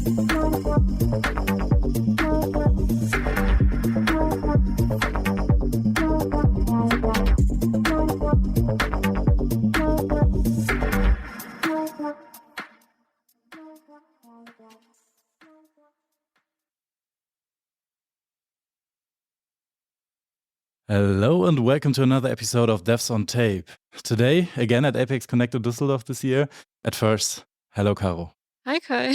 Hello and welcome to another episode of Devs on Tape. Today, again at Apex Connect to Düsseldorf this year. At first, hello, Caro. Hi, Kai.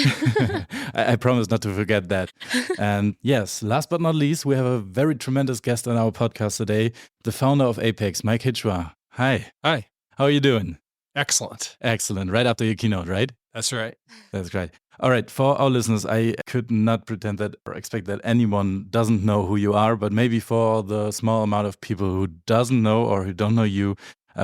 I promise not to forget that. And yes, last but not least, we have a very tremendous guest on our podcast today, the founder of Apex, Mike Hichwa. Hi. Hi. How are you doing? Excellent. Excellent. Right after your keynote, right? That's right. That's great. All right. For our listeners, I could not pretend that or expect that anyone doesn't know who you are, but maybe for the small amount of people who doesn't know or who don't know you,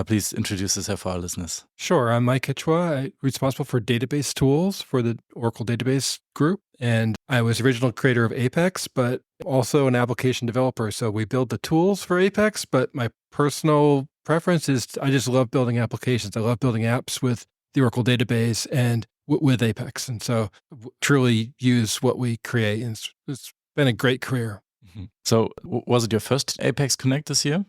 please introduce yourself for our listeners. Sure. I'm Mike Hichwa. I'm responsible for database tools for the Oracle Database Group. And I was original creator of Apex, but also an application developer. So we build the tools for Apex, but my personal preference is I just love building applications. I love building apps with the Oracle Database and with Apex. And so truly use what we create. And it's been a great career. Mm-hmm. So was it your first Apex Connect this year?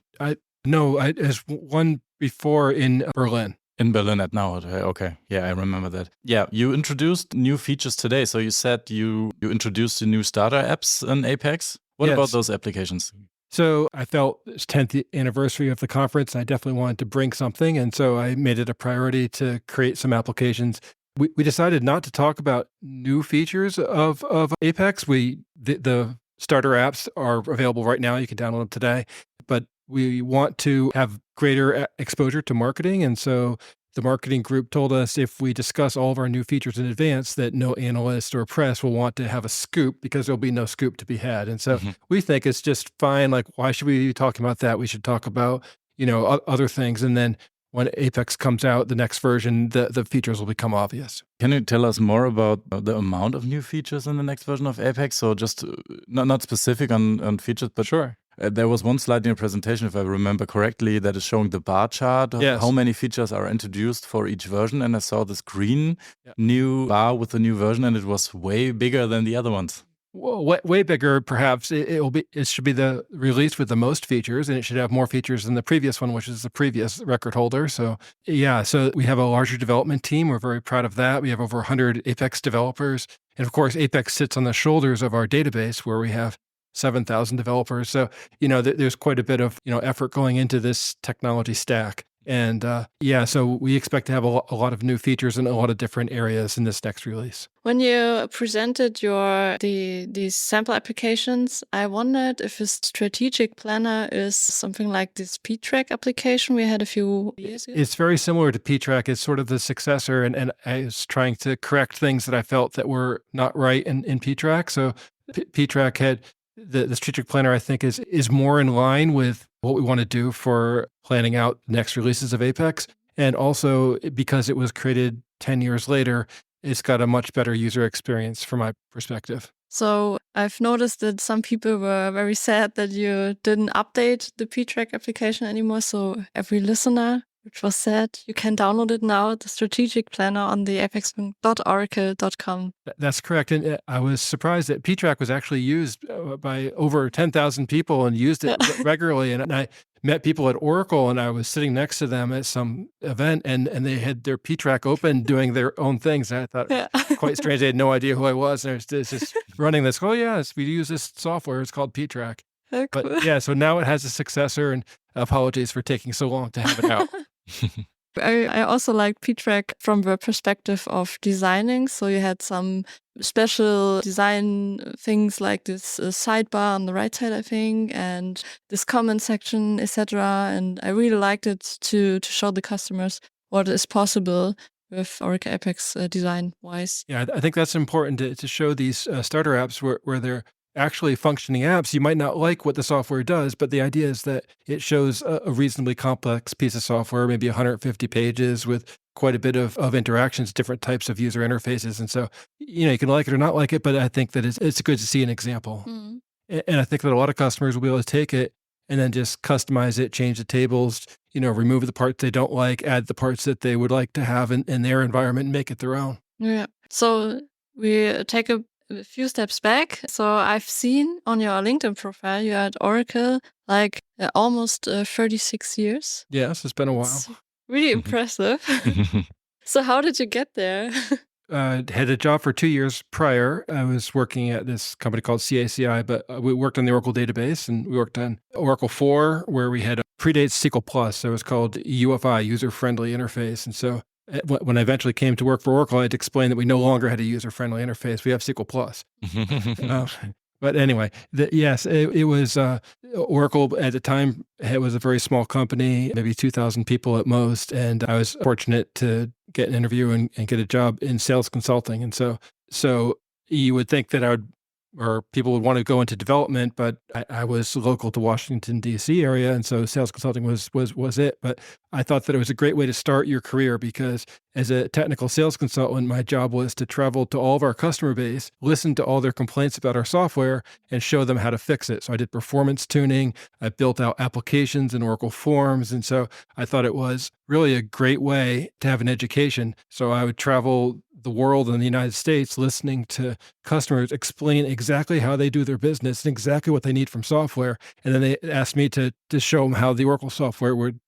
No, there's one before in Berlin. In Berlin at now. Okay. Yeah, I remember that. Yeah, you introduced new features today. So you said you introduced the new starter apps in Apex. What Yes. about those applications? So I felt it's 10th anniversary of the conference. I definitely wanted to bring something. And so I made it a priority to create some applications. We decided not to talk about new features of Apex. The starter apps are available right now. You can download them today. But we want to have greater exposure to marketing. And so the marketing group told us if we discuss all of our new features in advance, that no analyst or press will want to have a scoop because there'll be no scoop to be had. And so we think it's just fine. Like, why should we be talking about that? We should talk about, other things. And then when Apex comes out, the next version, the features will become obvious. Can you tell us more about the amount of new features in the next version of Apex? So just not specific on features, but Sure. There was one slide in your presentation, if I remember correctly, that is showing the bar chart, Yes. how many features are introduced for each version. And I saw this green Yep. new bar with the new version, and it was way bigger than the other ones. Well, way bigger, perhaps. It should be the release with the most features, and it should have more features than the previous one, which is the previous record holder. So yeah, so we have a larger development team. We're very proud of that. We have over 100 Apex developers. And of course, Apex sits on the shoulders of our database where we have 7,000 developers. So, there's quite a bit of, effort going into this technology stack. And so we expect to have a lot of new features in a lot of different areas in this next release. When you presented these sample applications, I wondered if a strategic planner is something like this P-Track application we had a few years ago. It's very similar to P-Track. It's sort of the successor, and I was trying to correct things that I felt that were not right in P-Track. So P-Track had the strategic planner, I think, is more in line with what we want to do for planning out next releases of Apex. And also, because it was created 10 years later, it's got a much better user experience from my perspective. So I've noticed that some people were very sad that you didn't update the P-Track application anymore. So every listener, which was sad, you can download it now, the strategic planner on the apex.oracle.com. That's correct. And I was surprised that P-Track was actually used by over 10,000 people and used it regularly. And I met people at Oracle, and I was sitting next to them at some event, and they had their P-Track open doing their own things. And I thought, quite strange. They had no idea who I was. And I was just running this. Oh, yes, we use this software. It's called P-Track. Cool. But yeah, so now it has a successor, and apologies for taking so long to have it out. I also like P-Track from the perspective of designing. So you had some special design things like this sidebar on the right side, I think, and this comment section, etc. And I really liked it to show the customers what is possible with Oracle Apex design-wise. Yeah, I think that's important to show these starter apps where they're actually functioning apps. You might not like what the software does, but the idea is that it shows a reasonably complex piece of software, maybe 150 pages with quite a bit of interactions, different types of user interfaces. And so, you can like it or not like it, but I think that it's good to see an example. Mm. And I think that a lot of customers will be able to take it and then just customize it, change the tables, remove the parts they don't like, add the parts that they would like to have in their environment and make it their own. Yeah. So we take a few steps back. So I've seen on your LinkedIn profile, you're at Oracle like almost 36 years. Yes, it's been a while. It's really impressive. So how did you get there? Had a job for 2 years prior. I was working at this company called CACI, but we worked on the Oracle database, and we worked on Oracle 4, where we had predates SQL Plus. So it was called UFI, User-Friendly Interface. And so when I eventually came to work for Oracle, I had to explain that we no longer had a user-friendly interface. We have SQL Plus. But anyway, yes, it was Oracle at the time. It was a very small company, maybe 2,000 people at most. And I was fortunate to get an interview and get a job in sales consulting. And so you would think that people would want to go into development, but I was local to Washington, D.C. area. And so sales consulting was it. But I thought that it was a great way to start your career, because as a technical sales consultant, my job was to travel to all of our customer base, listen to all their complaints about our software, and show them how to fix it. So I did performance tuning. I built out applications in Oracle Forms. And so I thought it was really a great way to have an education. So I would travel the world in the United States listening to customers explain exactly how they do their business and exactly what they need from software. And then they asked me to show them how the Oracle software would,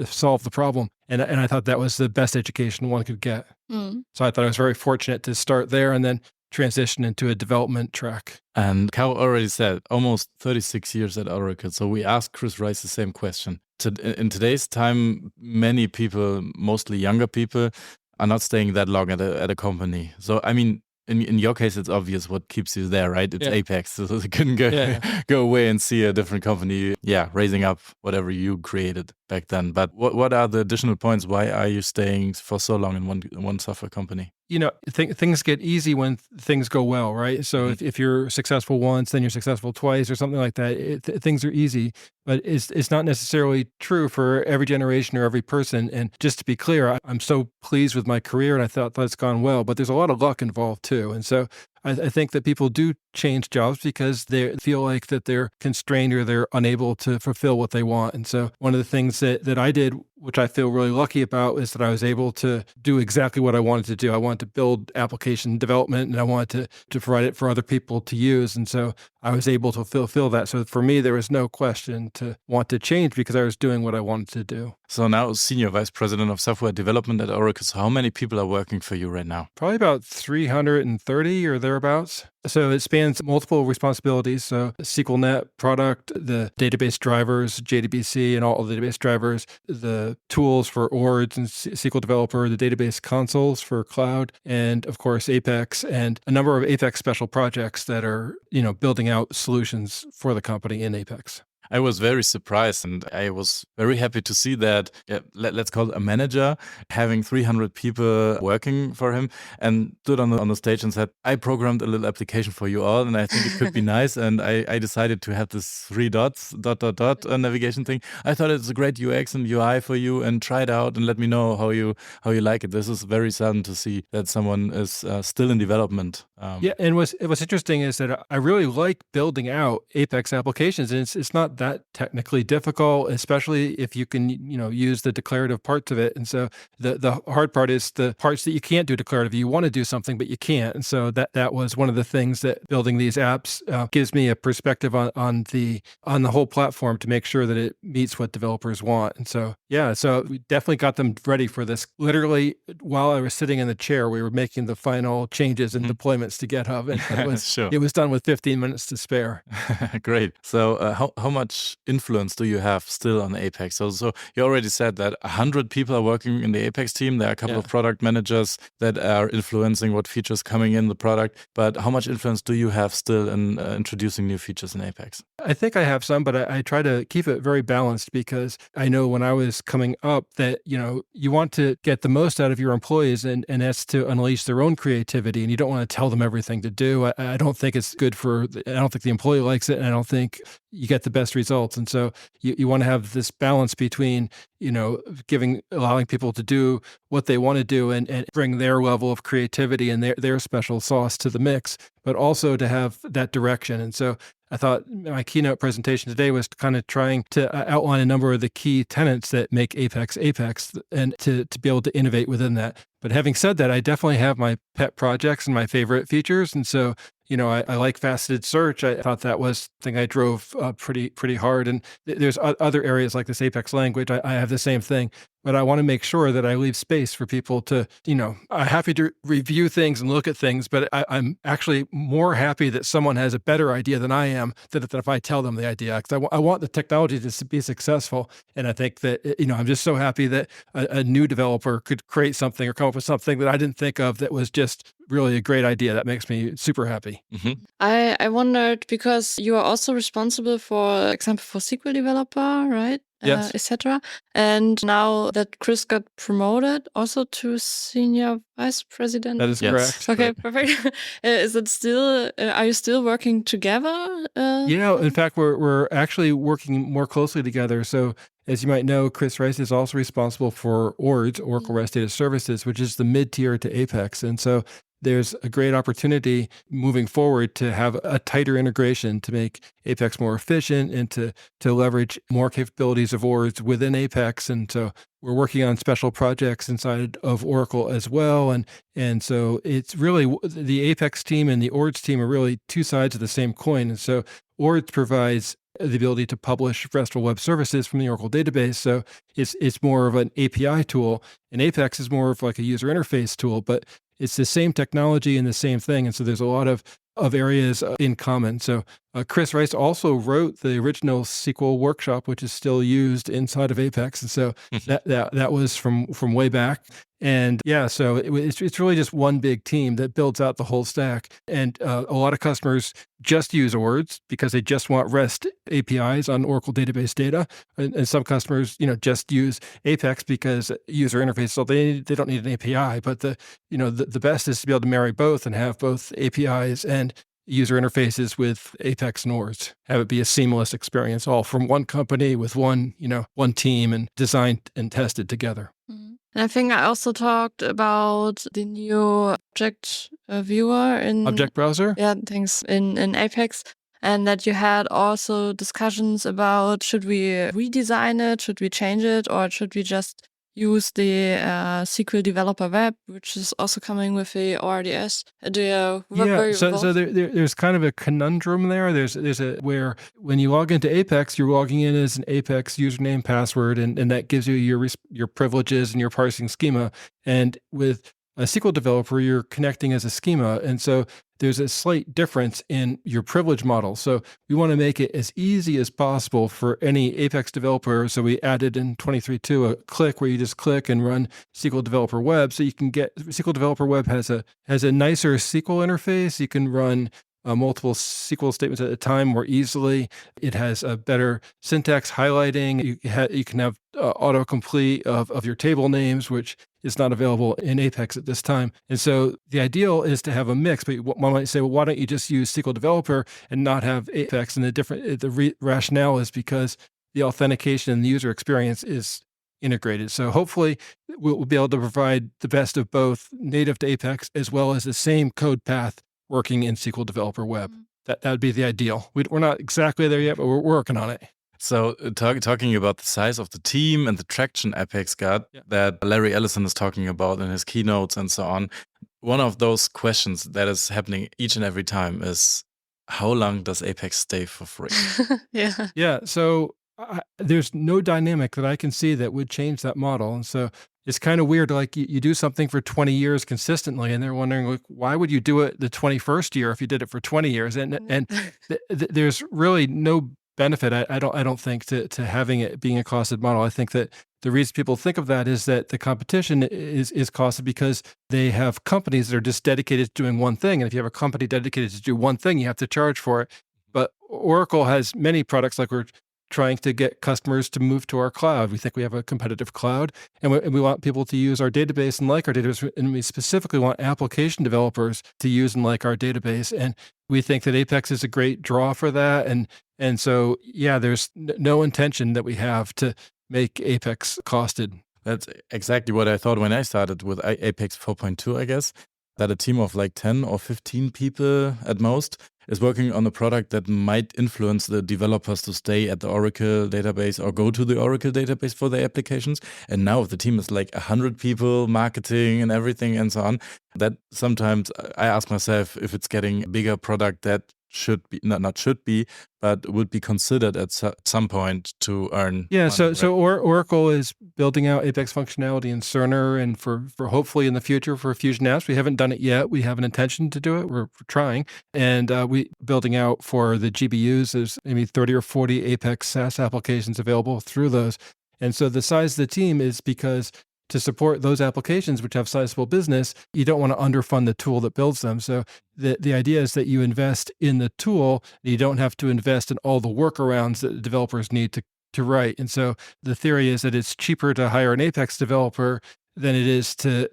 solve the problem. And I thought that was the best education one could get. So I thought I was very fortunate to start there and then transition into a development track. And Cal already said almost 36 years at Oracle. So we asked Chris Rice the same question. In today's time, many people, mostly younger people, are not staying that long at a company. So, I mean, in your case, it's obvious what keeps you there, right? It's Apex. So they couldn't go away and see a different company, raising up whatever you created back then. But what are the additional points? Why are you staying for so long in one software company? Things get easy when things go well, right? So if you're successful once, then you're successful twice or something like that. Things are easy, but it's not necessarily true for every generation or every person. And just to be clear, I'm so pleased with my career and I thought it's gone well, but there's a lot of luck involved too. And so I think that people do change jobs because they feel like that they're constrained or they're unable to fulfill what they want. And so one of the things that I did, which I feel really lucky about, is that I was able to do exactly what I wanted to do. I wanted to build application development and I wanted to provide it for other people to use. And so I was able to fulfill that. So for me, there was no question to want to change because I was doing what I wanted to do. So now Senior Vice President of Software Development at Oracle. So how many people are working for you right now? Probably about 330 or thereabouts. So it spans multiple responsibilities. So SQLnet product, the database drivers, JDBC and all the database drivers, the tools for ORDS and SQL Developer, the database consoles for cloud, and of course Apex, and a number of Apex special projects that are, building out solutions for the company in Apex. I was very surprised and I was very happy to see that, let's call it a manager, having 300 people working for him, and stood on the stage and said, I programmed a little application for you all and I think it could be nice. And I decided to have this 3 dots, ... navigation thing. I thought it's a great UX and UI for you, and try it out and let me know how you like it. This is very sudden to see that someone is still in development. And what's interesting is that I really like building out Apex applications, and it's not that technically difficult, especially if you can, use the declarative parts of it. And so the hard part is the parts that you can't do declarative. You want to do something, but you can't. And so that was one of the things that building these apps gives me a perspective on the whole platform to make sure that it meets what developers want. And so, so we definitely got them ready for this. Literally, while I was sitting in the chair, we were making the final changes and deployments to GitHub, and it was done with 15 minutes to spare. Great. So how much influence do you have still on Apex? So you already said that 100 people are working in the Apex team. There are a couple of product managers that are influencing what features coming in the product. But how much influence do you have still in introducing new features in Apex? I think I have some, but I try to keep it very balanced, because I know when I was coming up that, you want to get the most out of your employees, and that's to unleash their own creativity, and you don't want to tell them everything to do. I don't think it's good I don't think the employee likes it, and I don't think you get the best best results. And so you want to have this balance between, allowing people to do what they want to do and bring their level of creativity and their special sauce to the mix, but also to have that direction. And so I thought my keynote presentation today was kind of trying to outline a number of the key tenets that make Apex, and to be able to innovate within that. But having said that, I definitely have my pet projects and my favorite features. And so, I like faceted search. I thought that was the thing I drove pretty hard. And there's other areas like this Apex language. I have the same thing. But I want to make sure that I leave space for people to, I'm happy to review things and look at things, but I'm actually more happy that someone has a better idea than I am, than if I tell them the idea. Because I want the technology to be successful. And I think that, I'm just so happy that a new developer could create something or come up with something that I didn't think of that was just really a great idea. That makes me super happy. Mm-hmm. I wondered, because you are also responsible, for example, for SQL developer, right? Yes. Etc. And now that Chris got promoted also to senior vice president. That is correct. Okay, perfect. Is it still? Are you still working together? Yeah, in fact, we're actually working more closely together. So, as you might know, Chris Rice is also responsible for ORDS, Oracle REST Data Services, which is the mid-tier to Apex. And so there's a great opportunity moving forward to have a tighter integration to make Apex more efficient and to leverage more capabilities of ORDS within Apex. And so we're working on special projects inside of Oracle as well. And so it's really the Apex team and the ORDS team are really two sides of the same coin. And so ORDS provides the ability to publish RESTful web services from the Oracle database. So it's more of an API tool, and Apex is more of like a user interface tool, but it's the same technology and the same thing. And so there's a lot of areas in common. So Chris Rice also wrote the original SQL workshop, which is still used inside of Apex. And so that was from way back. And yeah, so it's really just one big team that builds out the whole stack. And a lot of customers just use ORDS because they just want REST APIs on Oracle database data. And some customers, just use Apex because user interface, so they don't need an API. But the best is to be able to marry both and have both APIs and user interfaces with Apex and ORDS. Have it be a seamless experience, all from one company with one team, and designed and tested together. Mm-hmm. And I think I also talked about the new object viewer in Object browser. Yeah, things in Apex. And that you had also discussions about, should we redesign it, should we change it, or should we just use the SQL Developer Web, which is also coming with the ORDS. So there's kind of a conundrum there. There's where when you log into Apex, you're logging in as an Apex username, password, and that gives you your privileges and your parsing schema. And with a SQL developer, you're connecting as a schema. And so there's a slight difference in your privilege model. So we want to make it as easy as possible for any Apex developer. So we added in 23.2 a click where you just click and run SQL Developer Web. So you can get SQL Developer Web has a nicer SQL interface. You can run multiple SQL statements at a time more easily. It has a better syntax highlighting. You can have autocomplete of your table names, which is not available in Apex at this time. And so the ideal is to have a mix, but one might say, well, why don't you just use SQL Developer and not have Apex? And the rationale is because the authentication and the user experience is integrated. So hopefully we'll be able to provide the best of both native to Apex as well as the same code path working in SQL Developer Web. That would be the ideal. We're not exactly there yet, but we're working on it. So talking about the size of the team and the traction Apex got that Larry Ellison is talking about in his keynotes and so on, one of those questions that is happening each and every time is, how long does Apex stay for free? Yeah. So there's no dynamic that I can see that would change that model. And so it's kind of weird, like you do something for 20 years consistently, and they're wondering, like, why would you do it the 21st year if you did it for 20 years? And there's really no benefit, I don't think, to having it being a costed model. I think that the reason people think of that is that the competition is costed because they have companies that are just dedicated to doing one thing. And if you have a company dedicated to do one thing, you have to charge for it. But Oracle has many products, like we're trying to get customers to move to our cloud. We think we have a competitive cloud, and we want people to use our database and like our database. And we specifically want application developers to use and like our database. And we think that Apex is a great draw for that. And so, yeah, there's no intention that we have to make Apex costed. That's exactly what I thought when I started with Apex 4.2, I guess, that a team of like 10 or 15 people at most is working on a product that might influence the developers to stay at the Oracle database or go to the Oracle database for their applications. And now if the team is like 100 people, marketing and everything and so on, that sometimes I ask myself if it's getting a bigger product that should be, not should be, but would be considered at some point to earn. Yeah, money, so Oracle is building out Apex functionality in Cerner, and for hopefully in the future for Fusion Apps. We haven't done it yet. We have an intention to do it. We're trying, and we building out for the GBUs. There's maybe 30 or 40 Apex SaaS applications available through those, and so the size of the team is because to support those applications, which have sizable business, you don't want to underfund the tool that builds them. So the idea is that you invest in the tool, you don't have to invest in all the workarounds that the developers need to write. And so the theory is that it's cheaper to hire an Apex developer than it is to,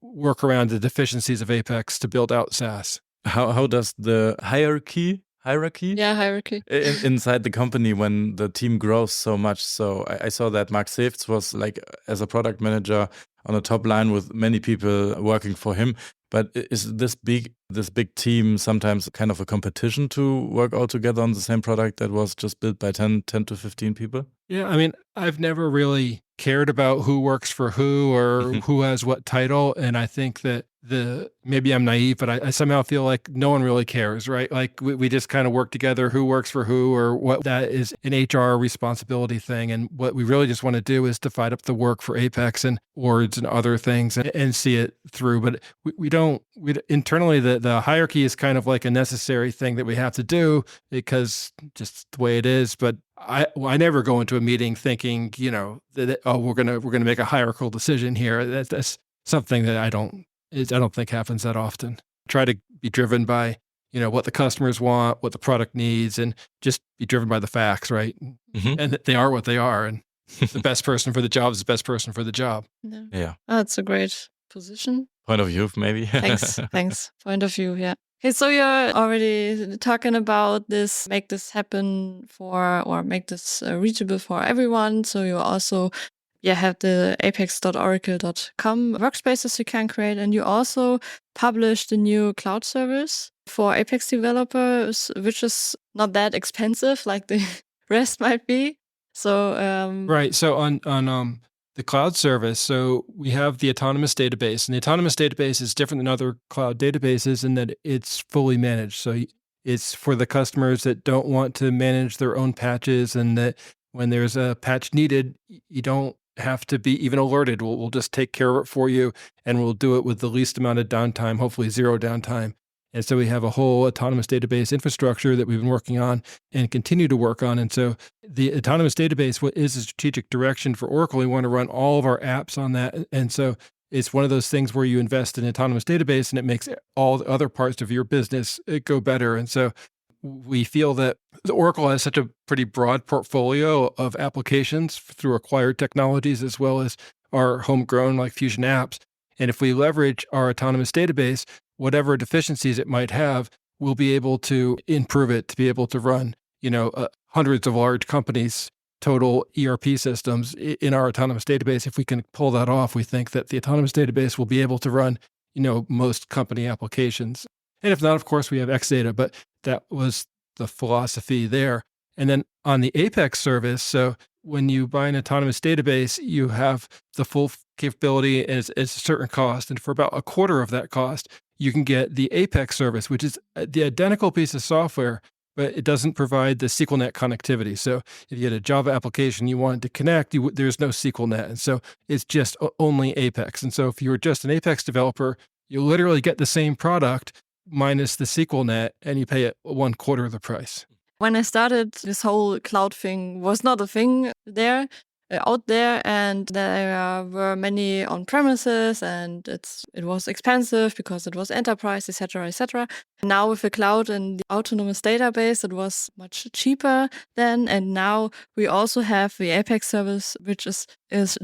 work around the deficiencies of Apex to build out SaaS. How does the hierarchy Yeah, hierarchy. inside the company when the team grows so much? So I saw that Mark Safts was like as a product manager on the top line with many people working for him. But is this big team sometimes kind of a competition to work all together on the same product that was just built by 10 to 15 people? Yeah, I mean, I've never really cared about who works for who or who has what title. And I think that maybe I'm naive, but I somehow feel like no one really cares, right? Like we just kind of work together, who works for who, or what. That is an HR responsibility thing. And what we really just want to do is divide up the work for Apex and Words and other things and see it through. But we don't internally, the hierarchy is kind of like a necessary thing that we have to do because just the way it is. But I never go into a meeting thinking, that we're gonna make a hierarchical decision here. That's something that I don't think happens that often. Try to be driven by, what the customers want, what the product needs, and just be driven by the facts, right? And that they are what they are, and the best person for the job is the best person for the job. Yeah. That's a great position. Point of view, maybe. Thanks. Point of view, yeah. Okay, so you're already talking about this, make this happen or make this reachable for everyone. So you also have the apex.oracle.com workspaces you can create. And you also published a new cloud service for Apex developers, which is not that expensive like the rest might be. So right. So on the cloud service, so we have the autonomous database, and the autonomous database is different than other cloud databases in that it's fully managed. So it's for the customers that don't want to manage their own patches, and that when there's a patch needed, you don't have to be even alerted. We'll just take care of it for you, and we'll do it with the least amount of downtime, hopefully zero downtime. And so we have a whole autonomous database infrastructure that we've been working on and continue to work on. And so the autonomous database is a strategic direction for Oracle. We want to run all of our apps on that. And so it's one of those things where you invest in an autonomous database and it makes all the other parts of your business go better. And so we feel that the Oracle has such a pretty broad portfolio of applications through acquired technologies as well as our homegrown like Fusion Apps. And if we leverage our autonomous database, whatever deficiencies it might have, we'll be able to improve it to be able to run, hundreds of large companies' total ERP systems in our autonomous database. If we can pull that off, we think that the autonomous database will be able to run, most company applications. And if not, of course, we have Xdata, but that was the philosophy there. And then on the Apex service, so when you buy an autonomous database, you have the full capability at a certain cost. And for about a quarter of that cost, you can get the Apex service, which is the identical piece of software, but it doesn't provide the SQLnet connectivity. So if you had a Java application you wanted to connect, there's no SQLnet. And so it's just only Apex. And so if you were just an Apex developer, you literally get the same product minus the SQLnet, and you pay it 1/4 of the price. When I started, this whole cloud thing was not a thing there. out there, and there were many on premises, and it was expensive because it was enterprise, etc., etc. Now with the cloud and the autonomous database, it was much cheaper then, and now we also have the Apex service, which is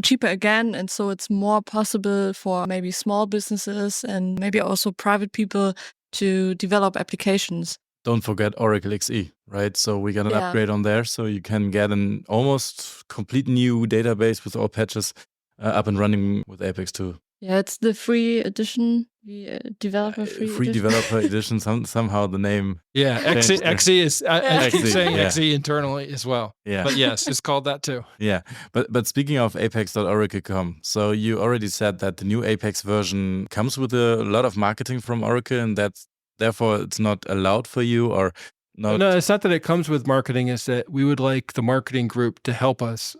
cheaper again, and so it's more possible for maybe small businesses and maybe also private people to develop applications. Don't forget Oracle XE, right? So we got an upgrade on there, so you can get an almost complete new database with all patches up and running with Apex too. Yeah, it's the free edition, the developer free edition. Developer edition. Somehow the name. Yeah, XE is. I keep saying yeah. XE internally as well. Yeah, but yes, it's called that too. Yeah, but speaking of apex.oracle.com, so you already said that the new Apex version comes with a lot of marketing from Oracle, and that's therefore it's not allowed for you or not. No, it's not that it comes with marketing. It's that we would like the marketing group to help us.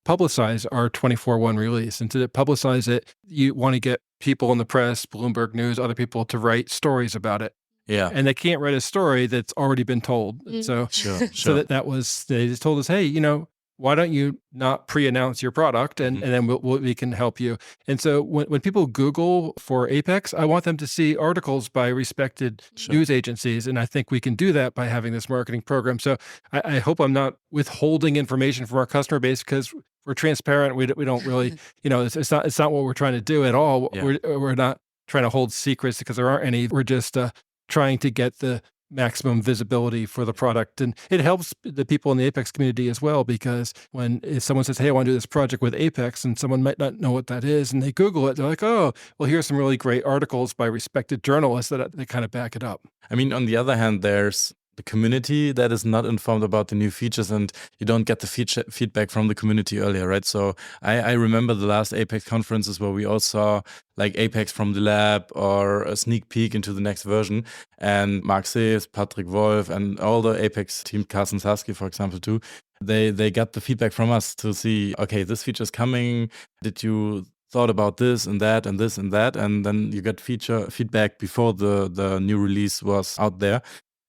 Publicize our 24.1 release. And to publicize it, you want to get people in the press, Bloomberg News, other people to write stories about it. Yeah. And they can't write a story that's already been told. So, so that was, they just told us, hey, why don't you not pre-announce your product and then we can help you. And so when people Google for Apex, I want them to see articles by respected news agencies. And I think we can do that by having this marketing program. So I hope I'm not withholding information from our customer base because we're transparent. We don't really, it's not what we're trying to do at all. Yeah. We're not trying to hold secrets because there aren't any. We're just trying to get the maximum visibility for the product. And it helps the people in the Apex community as well, because if someone says, hey, I want to do this project with Apex, and someone might not know what that is, and they Google it, they're like, oh, well, here's some really great articles by respected journalists that they kind of back it up. I mean, on the other hand, there's the community that is not informed about the new features, and you don't get the feedback from the community earlier, right? So I remember the last Apex conferences where we all saw like Apex from the lab or a sneak peek into the next version. And Mark Sees, Patrick Wolf, and all the Apex team, Carsten Sasky, for example, too, they got the feedback from us to see, okay, this feature is coming. Did you thought about this and that and this and that? And then you got feedback before the new release was out there.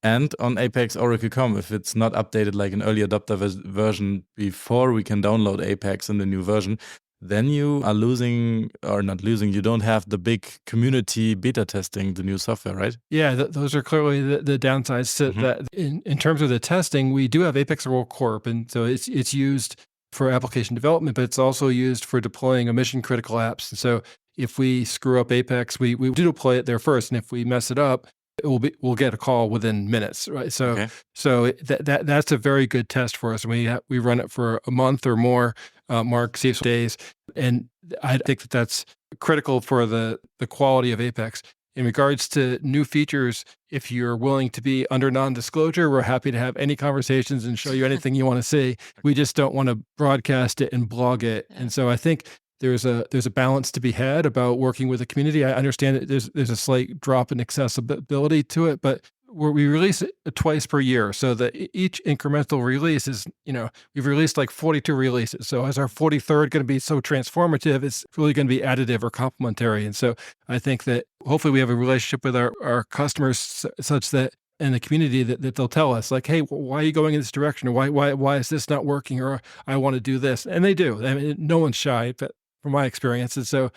And on Apex Oracle.com, if it's not updated like an early adopter version before we can download Apex in the new version, then you are losing, or not losing, you don't have the big community beta testing the new software, right? Yeah, those are clearly the downsides to that. In terms of the testing, we do have Apex Role Corp, and so it's used for application development, but it's also used for deploying a mission-critical apps. And so if we screw up Apex, we do deploy it there first, and if we mess it up, we'll get a call within minutes, right? So that's a very good test for us. We run it for a month or more. Mark sees days, and I think that's critical for the quality of Apex. In regards to new features, if you're willing to be under non-disclosure, we're happy to have any conversations and show you anything you want to see. We just don't want to broadcast it and blog it. And so I think there's a balance to be had about working with the community. I understand that there's a slight drop in accessibility to it, but we release it twice per year. So that each incremental release is, we've released like 42 releases. So as our 43rd going to be so transformative, it's really going to be additive or complementary. And so I think that hopefully we have a relationship with our customers such that in the community that they'll tell us like, hey, why are you going in this direction? Or why is this not working? Or I want to do this. And they do. I mean, no one's shy, but from my experience. And so,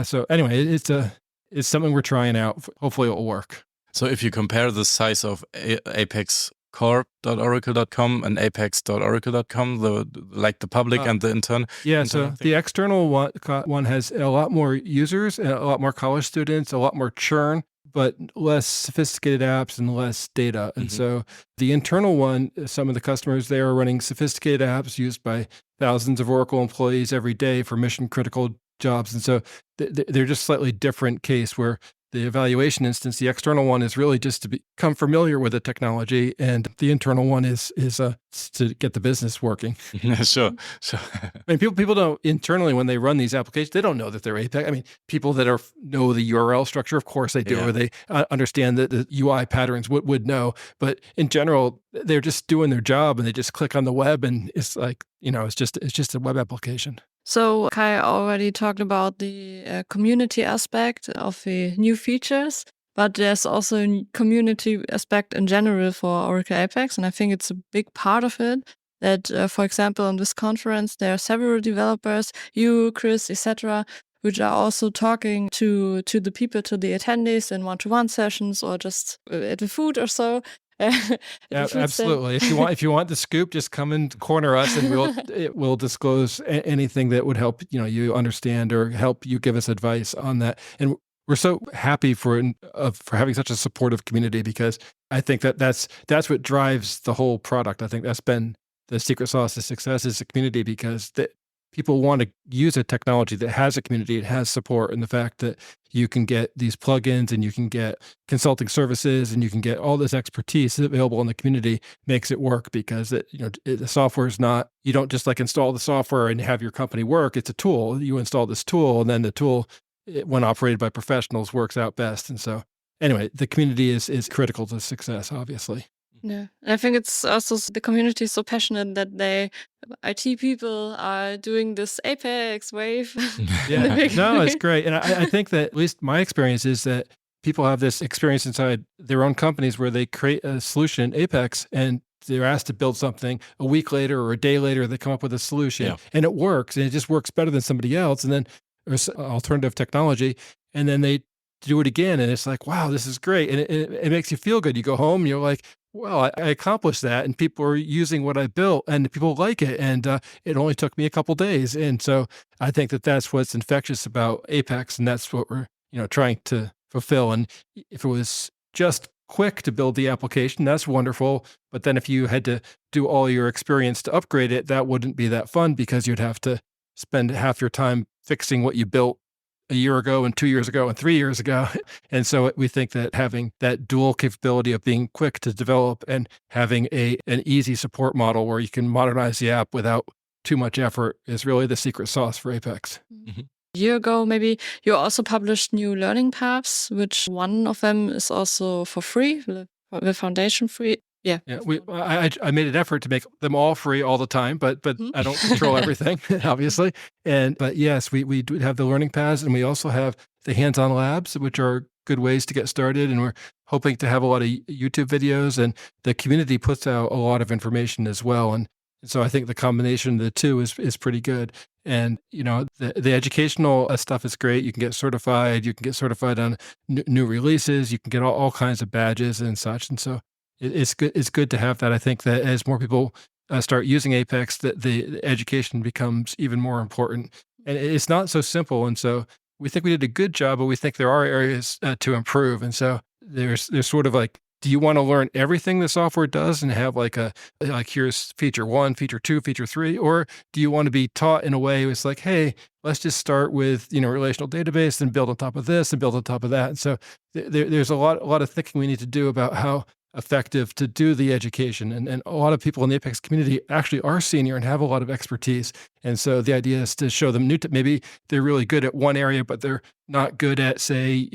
so anyway, it's something we're trying out. Hopefully it will work. So if you compare the size of apexcorp.oracle.com and apex.oracle.com, the public and the intern. Yeah, so the external one has a lot more users, a lot more college students, a lot more churn, but less sophisticated apps and less data. And so the internal one, some of the customers, they are running sophisticated apps used by thousands of Oracle employees every day for mission critical jobs. And so they're just slightly different case where the evaluation instance, the external one is really just to become familiar with the technology, and the internal one is to get the business working. Sure. I mean, people don't internally when they run these applications, they don't know that they're Apex. I mean, people that know the URL structure, of course they do, or they understand the UI patterns would know. But in general, they're just doing their job, and they just click on the web, and it's like it's just a web application. So Kai already talked about the community aspect of the new features, but there's also a community aspect in general for Oracle Apex, and I think it's a big part of it. that, for example, on this conference, there are several developers, you, Chris, etc., which are also talking to the people, to the attendees in one-to-one sessions or just at the food or so. At the food stand. Absolutely. If you want the scoop, just come and corner us, and we'll disclose anything that would help you understand or help you give us advice on that. And we're so happy for having such a supportive community, because I think that's what drives the whole product. I think that's been the secret sauce to success, is the community, because people want to use a technology that has a community, it has support, and the fact that you can get these plugins and you can get consulting services and you can get all this expertise available in the community makes it work, because the software is not, you don't just like install the software and have your company work. It's a tool. You install this tool, and then the tool, when operated by professionals, works out best. And so anyway, the community is critical to success, obviously. Yeah, I think it's also the community is so passionate that IT people are doing this Apex wave. Yeah, no, it's great. And I think that, at least my experience is that people have this experience inside their own companies where they create a solution, Apex, and they're asked to build something. A week later or a day later, they come up with a solution, and it works, and it just works better than somebody else. And then there's alternative technology, and then they do it again, and it's like, wow, this is great. And it makes you feel good. You go home and you're like, well, I accomplished that, and people are using what I built, and people like it, and it only took me a couple days. And so I think that that's what's infectious about Apex, and that's what we're trying to fulfill. And if it was just quick to build the application, that's wonderful. But then if you had to do all your experience to upgrade it, that wouldn't be that fun, because you'd have to spend half your time fixing what you built a year ago and 2 years ago and 3 years ago. And so we think that having that dual capability of being quick to develop and having an easy support model where you can modernize the app without too much effort is really the secret sauce for Apex. Mm-hmm. A year ago, maybe, you also published new learning paths, which one of them is also for free, the foundation free. Yeah. I made an effort to make them all free all the time, but I don't control everything, obviously. But yes, we do have the learning paths, and we also have the hands-on labs, which are good ways to get started. And we're hoping to have a lot of YouTube videos, and the community puts out a lot of information as well. And so I think the combination of the two is pretty good. And the educational stuff is great. You can get certified. You can get certified on new releases. You can get all kinds of badges and such. And so it's good to have that. I think that as more people start using Apex, that the education becomes even more important. And it's not so simple. And so we think we did a good job, but we think there are areas to improve. And so there's sort of like, do you want to learn everything the software does and have like here's feature 1, feature 2, feature 3, or do you want to be taught in a way it's like, hey, let's just start with relational database and build on top of this and build on top of that. And so there's a lot of thinking we need to do about how effective to do the education. And a lot of people in the Apex community actually are senior and have a lot of expertise. And so the idea is to show them maybe they're really good at one area, but they're not good at, say,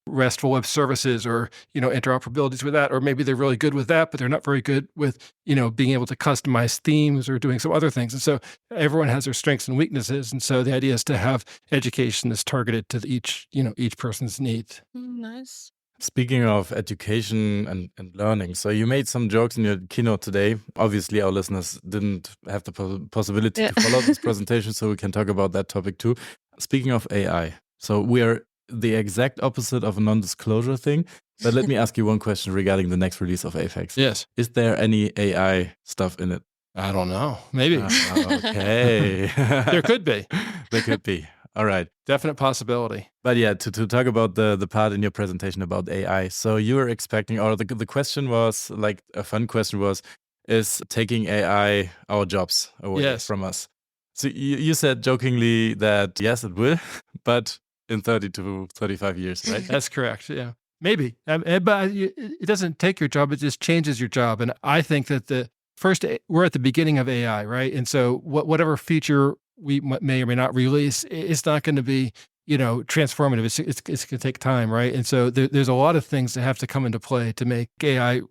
RESTful web services or, interoperabilities with that, or maybe they're really good with that, but they're not very good with, being able to customize themes or doing some other things. And so everyone has their strengths and weaknesses. And so the idea is to have education that's targeted to each person's needs. Nice. Speaking of education and learning, so you made some jokes in your keynote today. Obviously, our listeners didn't have the possibility to follow this presentation, so we can talk about that topic too. Speaking of AI, so we are the exact opposite of a non-disclosure thing. But let me ask you one question regarding the next release of Apex. Yes. Is there any AI stuff in it? I don't know. Maybe. Okay. There could be. There could be. All right. Definite possibility. But yeah, to talk about the part in your presentation about AI. So you were expecting, or the question was, like a fun question was, is taking AI our jobs away from us? So you said jokingly that yes, it will, but in 30 to 35 years, right? That's correct. Yeah, maybe. But it doesn't take your job. It just changes your job. And I think that we're at the beginning of AI, right? And so whatever feature we may or may not release, it's not going to be, transformative. It's going to take time, right? And so there's a lot of things that have to come into play to make AI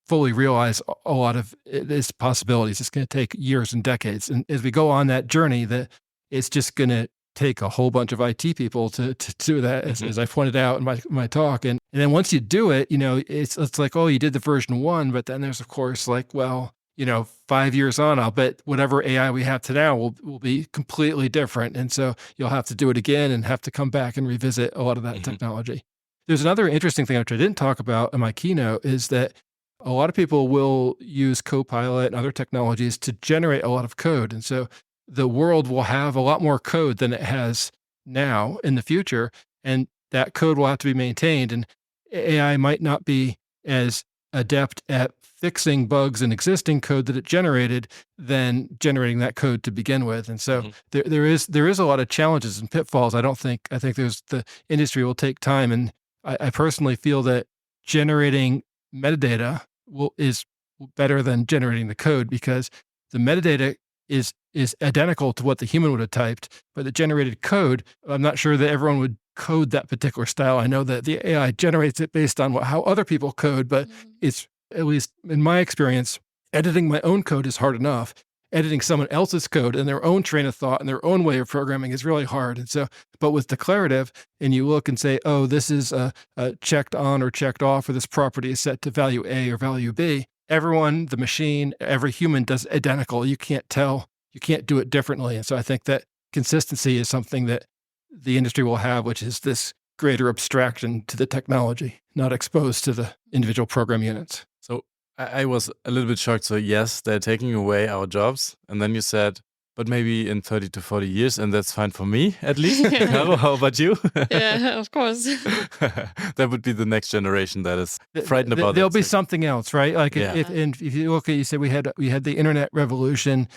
fully realize a lot of its possibilities. It's going to take years and decades. And as we go on that journey, that it's just going to take a whole bunch of IT people to do that, as I pointed out in my talk. And then once you do it, it's like, oh, you did the version 1, but then there's, of course, like, well, 5 years on, I'll bet whatever AI we have to now will be completely different. And so you'll have to do it again and have to come back and revisit a lot of that technology. There's another interesting thing which I didn't talk about in my keynote is that a lot of people will use Copilot and other technologies to generate a lot of code. And so the world will have a lot more code than it has now in the future. And that code will have to be maintained. And AI might not be as adept at fixing bugs in existing code that it generated than generating that code to begin with. And so there is a lot of challenges and pitfalls. I think the industry will take time. And I personally feel that generating metadata is better than generating the code, because the metadata is identical to what the human would have typed, but the generated code, I'm not sure that everyone would code that particular style. I know that the AI generates it based on how other people code, but it's, at least in my experience, editing my own code is hard enough. Editing someone else's code and their own train of thought and their own way of programming is really hard. And so, but with declarative, and you look and say, oh, this is checked on or checked off, or this property is set to value A or value B, everyone, the machine, every human does identical. You can't tell, you can't do it differently. And so I think that consistency is something that the industry will have, which is this greater abstraction to the technology, not exposed to the individual program units. So I was a little bit shocked. So yes, they're taking away our jobs. And then you said, but maybe in 30 to 40 years, and that's fine for me, at least. Caro, how about you? Yeah, of course. That would be the next generation that is frightened about There'll that. be something else, right? Like Yeah. if you look at, you said we had the internet revolution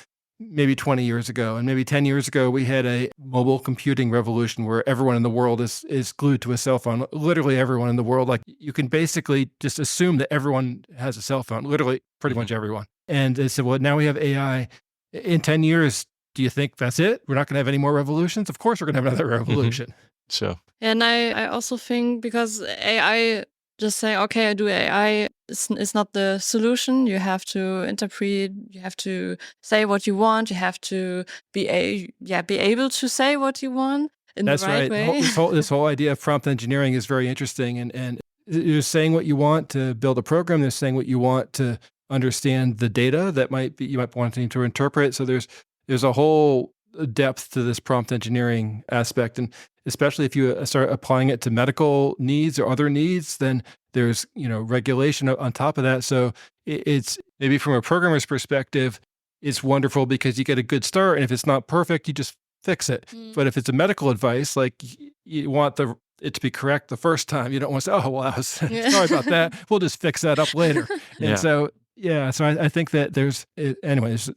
maybe 20 years ago, and maybe 10 years ago, we had a mobile computing revolution where everyone in the world is glued to a cell phone. Literally everyone in the world. Like, you can basically just assume that everyone has a cell phone, literally pretty much everyone. And they said, well, now we have AI. In 10 years, do you think that's it? We're not going to have any more revolutions? Of course, we're going to have another revolution. Sure. And I also think, because AI, just saying, okay, I do AI, is not the solution. You have to interpret, you have to say what you want, you have to be able to say what you want in That's the right way. This whole idea of prompt engineering is very interesting. And you're saying what you want to build a program. They're saying what you want to understand the data that you might want to interpret. So there's a whole depth to this prompt engineering aspect. And especially if you start applying it to medical needs or other needs, then there's, regulation on top of that. So it's maybe from a programmer's perspective, it's wonderful because you get a good start. And if it's not perfect, you just fix it. But if it's a medical advice, like, you want it to be correct the first time. You don't want to say, oh, well, I was sorry about that. We'll just fix that up later. And so I think that there's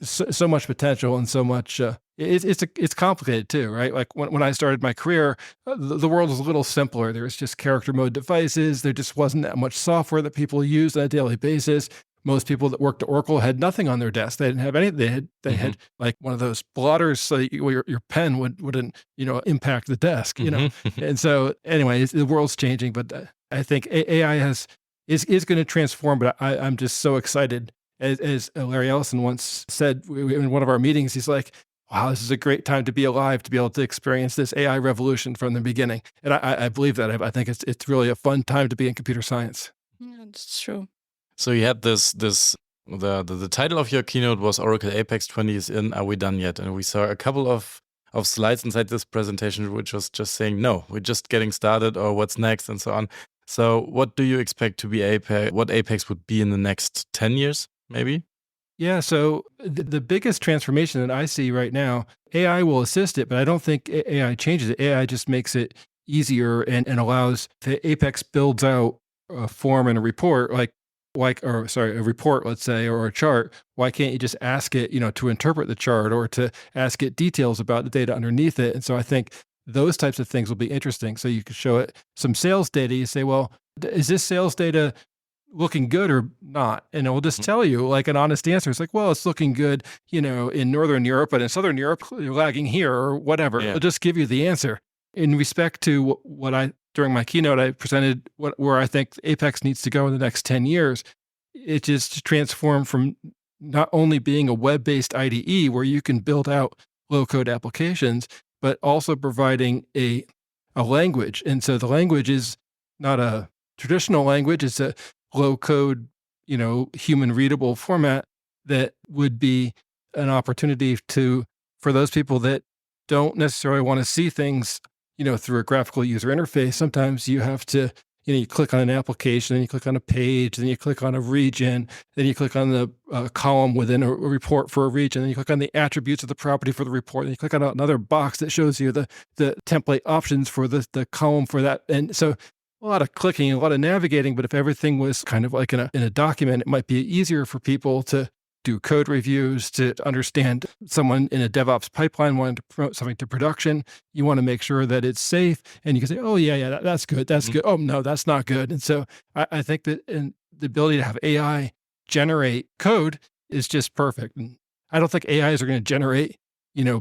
so much potential and so much. It's complicated too, right? Like when I started my career, the world was a little simpler. There was just character mode devices. There just wasn't that much software that people used on a daily basis. Most people that worked at Oracle had nothing on their desk. They didn't have anything. They had like one of those blotters, so your pen wouldn't impact the desk. And so anyway, the world's changing, but I think AI is going to transform. But I'm just so excited. As Larry Ellison once said in one of our meetings, he's like, wow, this is a great time to be alive, to be able to experience this AI revolution from the beginning. And I believe that. I think it's really a fun time to be in computer science. Yeah, that's true. So you had the title of your keynote was Oracle Apex 20 is in, are we done yet? And we saw a couple of slides inside this presentation, which was just saying, no, we're just getting started, or what's next, and so on. So what do you expect to be Apex? What Apex would be in the next 10 years, maybe? Yeah, so the biggest transformation that I see right now, AI will assist it, but I don't think AI changes it. AI just makes it easier and allows the Apex builds out a form and a report, a report, let's say, or a chart. Why can't you just ask it, to interpret the chart, or to ask it details about the data underneath it? And so I think those types of things will be interesting. So you could show it some sales data. You say, well, is this sales data looking good or not? And it will just tell you, like, an honest answer. It's like, well, it's looking good, in Northern Europe, but in Southern Europe, you're lagging here, or whatever. Yeah. It'll just give you the answer. In respect to during my keynote, I presented where I think Apex needs to go in the next 10 years. It just transformed from not only being a web-based IDE where you can build out low-code applications, but also providing a language. And so the language is not a traditional language. It's a low-code, human-readable format that would be an opportunity for those people that don't necessarily want to see things, through a graphical user interface. Sometimes you have to, you click on an application, then you click on a page, then you click on a region, then you click on the column within a report for a region, then you click on the attributes of the property for the report, then you click on another box that shows you the template options for the column for that. And so a lot of clicking, a lot of navigating, but if everything was kind of like in a document, it might be easier for people to do code reviews, to understand someone in a DevOps pipeline wanting to promote something to production. You want to make sure that it's safe, and you can say, oh, yeah, that's good. That's good. Oh, no, that's not good. And so I think that the ability to have AI generate code is just perfect. And I don't think AIs are going to generate,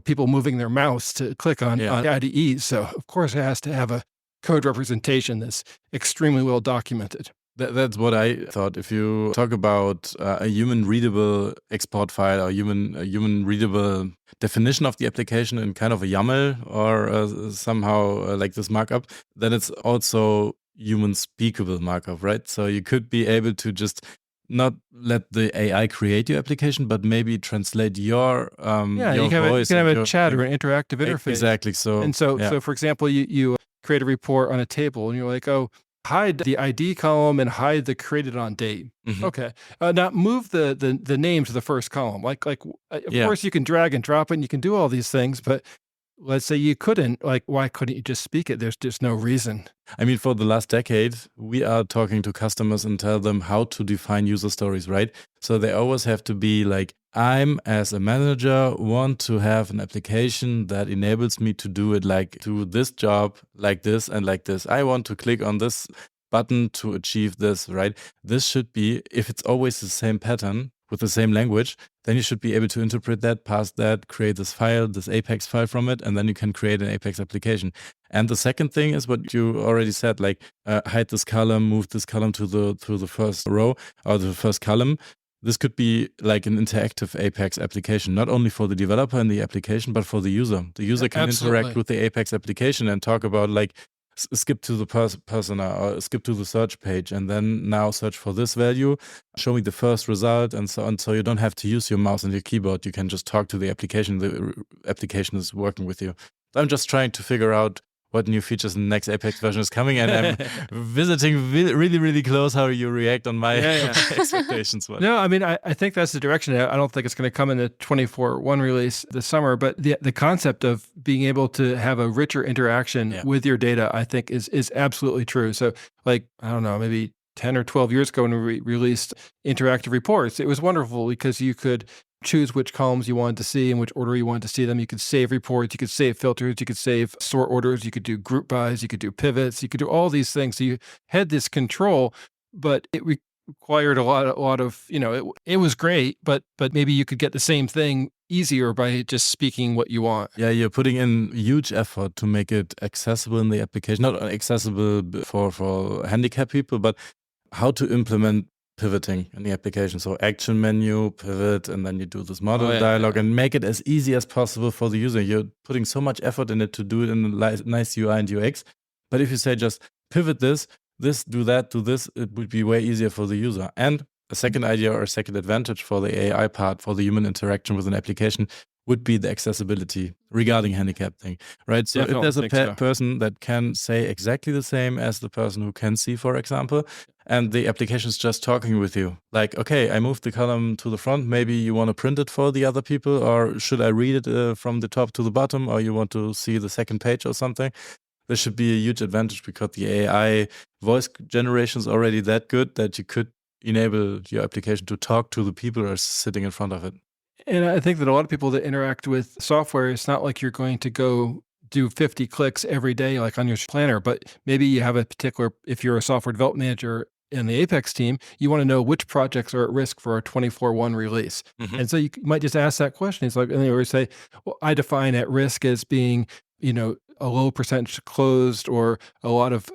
people moving their mouse to click on IDEs. So of course it has to have a code representation that's extremely well documented. That's what I thought. If you talk about a human readable export file or a human readable definition of the application in kind of a YAML or somehow like this markup, then it's also human speakable markup, right? So you could be able to just not let the AI create your application, but maybe translate your you voice. You can have a chat or an interactive interface. Exactly. So for example, you create a report on a table, and you're like, oh, hide the ID column and hide the created on date. Mhm. Okay. Now move the name to the first column. Of course you can drag and drop it and you can do all these things, but let's say you couldn't, why couldn't you just speak it? There's just no reason. I mean, for the last decade, we are talking to customers and tell them how to define user stories, right? So they always have to be like, I'm, as a manager, want to have an application that enables me to do it like, do this job like this and like this. I want to click on this button to achieve this, right? This should be, if it's always the same pattern with the same language, then you should be able to interpret that, pass that, create this file, this Apex file from it, and then you can create an Apex application. And the second thing is what you already said, like hide this column, move this column to the first row or the first column. This could be like an interactive Apex application, not only for the developer in the application, but for the user. The user can interact with the Apex application and talk about like, skip to the persona or skip to the search page and then now search for this value, show me the first result and so on. So you don't have to use your mouse and your keyboard. You can just talk to the application. The application is working with you. I'm just trying to figure out what new features in the next Apex version is coming, and I'm visiting really, really close how you react on my expectations. No, I mean, I think that's the direction. I don't think it's going to come in the 24.1 release this summer, but the concept of being able to have a richer interaction with your data, I think is absolutely true. So like, I don't know, maybe 10 or 12 years ago when we released interactive reports, it was wonderful because you could choose which columns you wanted to see and which order you wanted to see them. You could save reports, you could save filters, you could save sort orders, you could do group bys, you could do pivots, you could do all these things. So you had this control, but it required a lot of, it was great, but maybe you could get the same thing easier by just speaking what you want. Yeah, you're putting in huge effort to make it accessible in the application, not accessible for handicapped people, but how to implement pivoting in the application. So action menu, pivot, and then you do this model dialog and make it as easy as possible for the user. You're putting so much effort in it to do it in a nice UI and UX. But if you say just pivot this, do that, do this, it would be way easier for the user. And a second idea or a second advantage for the AI part, for the human interaction with an application, would be the accessibility regarding handicap thing, right? So if there's a person that can say exactly the same as the person who can see, for example, and the application is just talking with you, like, okay, I moved the column to the front, maybe you want to print it for the other people, or should I read it from the top to the bottom, or you want to see the second page or something? This should be a huge advantage because the AI voice generation is already that good that you could enable your application to talk to the people who are sitting in front of it. And I think that a lot of people that interact with software, it's not like you're going to go do 50 clicks every day, like on your planner, but maybe you have a particular, if you're a software development manager in the Apex team, you want to know which projects are at risk for a 24.1 release. Mm-hmm. And so you might just ask that question. It's like, and they would say, well, I define at risk as being, a low percentage closed or a lot of,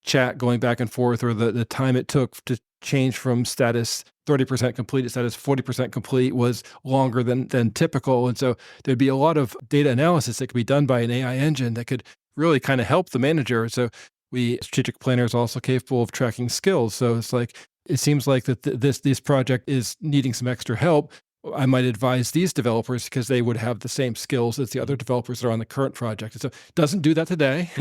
chat going back and forth, or the time it took to change from status 30% complete to status 40% complete was longer than typical. And so there'd be a lot of data analysis that could be done by an AI engine that could really kind of help the manager. So strategic planner is also capable of tracking skills. So it's like, it seems like that this project is needing some extra help. I might advise these developers because they would have the same skills as the other developers that are on the current project. And so it doesn't do that today,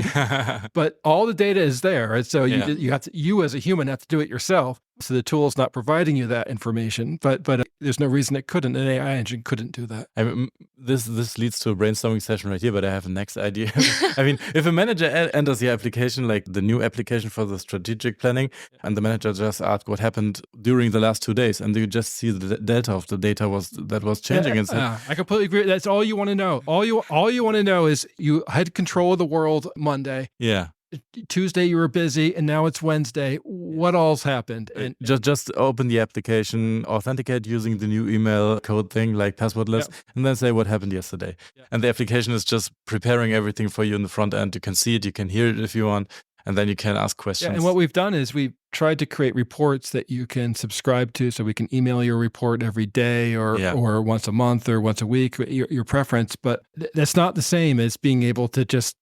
but all the data is there. And so you as a human have to do it yourself. So the tool is not providing you that information, but there's no reason it couldn't. An AI engine couldn't do that. I mean, this leads to a brainstorming session right here, but I have a next idea. I mean, if a manager enters the application, like the new application for the strategic planning, and the manager just asks what happened during the last 2 days, and you just see the delta of the data that was changing. And I completely agree. That's all you want to know. All you want to know is you had control of the world Monday. Yeah. Tuesday you were busy, and now it's Wednesday. What all's happened? And just open the application, authenticate using the new email code thing like passwordless, and then say what happened yesterday. And the application is just preparing everything for you in the front end. You can see it, you can hear it if you want, and then you can ask questions. And what we've done is we've tried to create reports that you can subscribe to, so we can email your report every day or once a month or once a week, your preference. But that's not the same as being able to just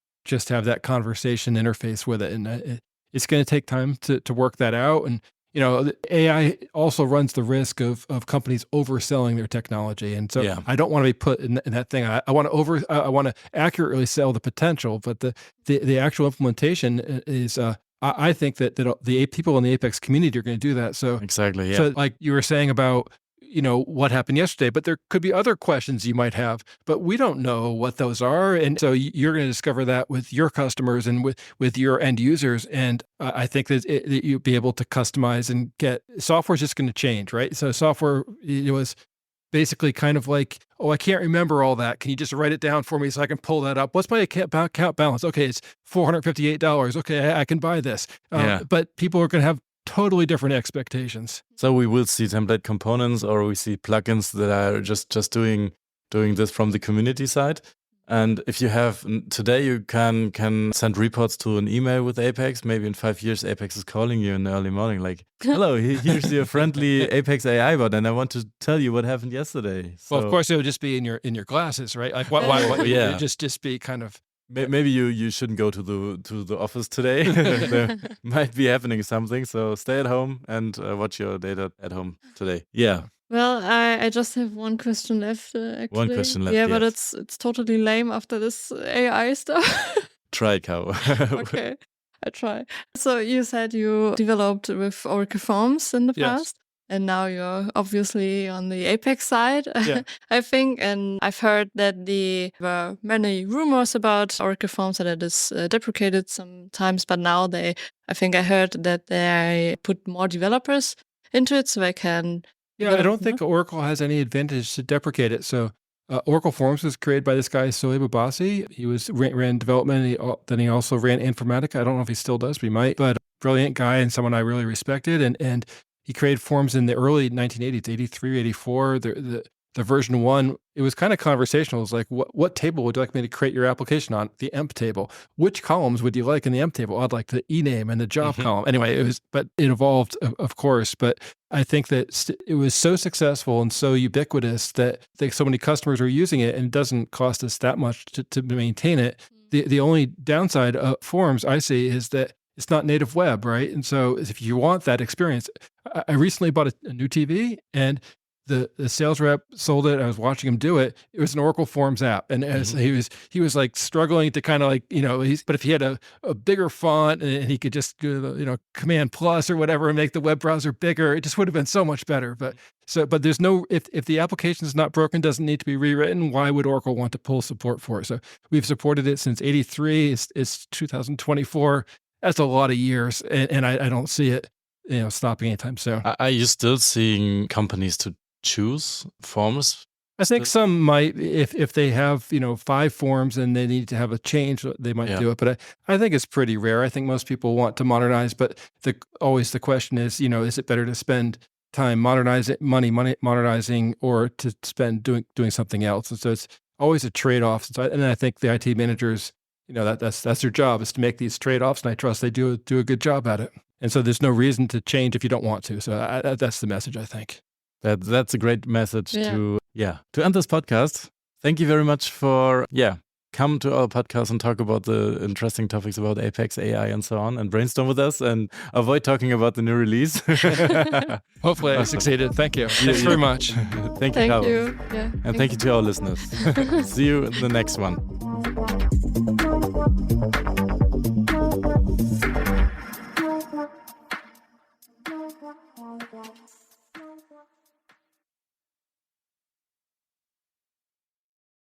have that conversation interface with it. And it's going to take time to work that out. And, the AI also runs the risk of companies overselling their technology. And so I don't want to be put in that thing. I want to accurately sell the potential, but the actual implementation is, I think that the people in the Apex community are going to do that. So exactly. Yeah. So like you were saying about, what happened yesterday, but there could be other questions you might have, but we don't know what those are. And so you're going to discover that with your customers and with your end users. And I think that you'll be able to customize and software is just going to change, right? So software, it was basically kind of like, oh, I can't remember all that. Can you just write it down for me so I can pull that up? What's my account balance? Okay, it's $458. Okay, I can buy this. But people are going to have totally different expectations. So we will see template components, or we see plugins that are just doing this from the community side. And if you have today, you can send reports to an email with Apex. Maybe in 5 years, Apex is calling you in the early morning, like, "Hello, here's your friendly Apex AI bot, and I want to tell you what happened yesterday." So, well, of course, it would just be in your glasses, right? Like, why just be kind of. Maybe you shouldn't go to the office today. There might be happening something. So stay at home and watch your data at home today. Yeah. Well, I just have one question left. Actually. One question left. Yeah, but it's totally lame after this AI stuff. Try, Cow. Okay, I try. So you said you developed with Oracle Forms in the past. And now you're obviously on the Apex side, I think. And I've heard that there were many rumors about Oracle Forms that it is deprecated sometimes. But now I think I heard that they put more developers into it so I can... I don't think Oracle has any advantage to deprecate it. So Oracle Forms was created by this guy, Sohaib Abbasi. He ran development, then he also ran Informatica. I don't know if he still does, but he might. But brilliant guy and someone I really respected. And he created Forms in the early 1980s, 83, 84. The version 1, it was kind of conversational. It was like, what table would you like me to create your application on? The emp table. Which columns would you like in the emp table? I'd like the ename and the job column. Anyway, but it evolved, of course. But I think that it was so successful and so ubiquitous that so many customers are using it, and it doesn't cost us that much to maintain it. The only downside of Forms I see is that it's not native web, right? And so if you want that experience, I recently bought a new TV, and the sales rep sold it. I was watching him do it. It was an Oracle Forms app. And as he was like struggling to kind of like, but if he had a bigger font and he could just do, Command Plus or whatever and make the web browser bigger, it just would have been so much better. But there's no, if the application is not broken, doesn't need to be rewritten, why would Oracle want to pull support for it? So we've supported it since 83. It's 2024. That's a lot of years. And I don't see it, stopping anytime soon. Are you still seeing companies to choose Forms? I think some might, if they have 5 forms and they need to have a change, they might do it. But I think it's pretty rare. I think most people want to modernize, but always the question is, is it better to spend time modernizing or to spend doing something else? And so it's always a trade-off. And I think the IT managers, that's their job, is to make these trade-offs, and I trust they do a good job at it. And so there's no reason to change if you don't want to. So that's the message, I think. That's a great message to end this podcast. Thank you very much for come to our podcast and talk about the interesting topics about Apex, AI, and so on, and brainstorm with us and avoid talking about the new release. Hopefully I succeeded. Thank you. Thanks very much. Thank you, Caro. you. Yeah, And thank you to our listeners. See you in the next one.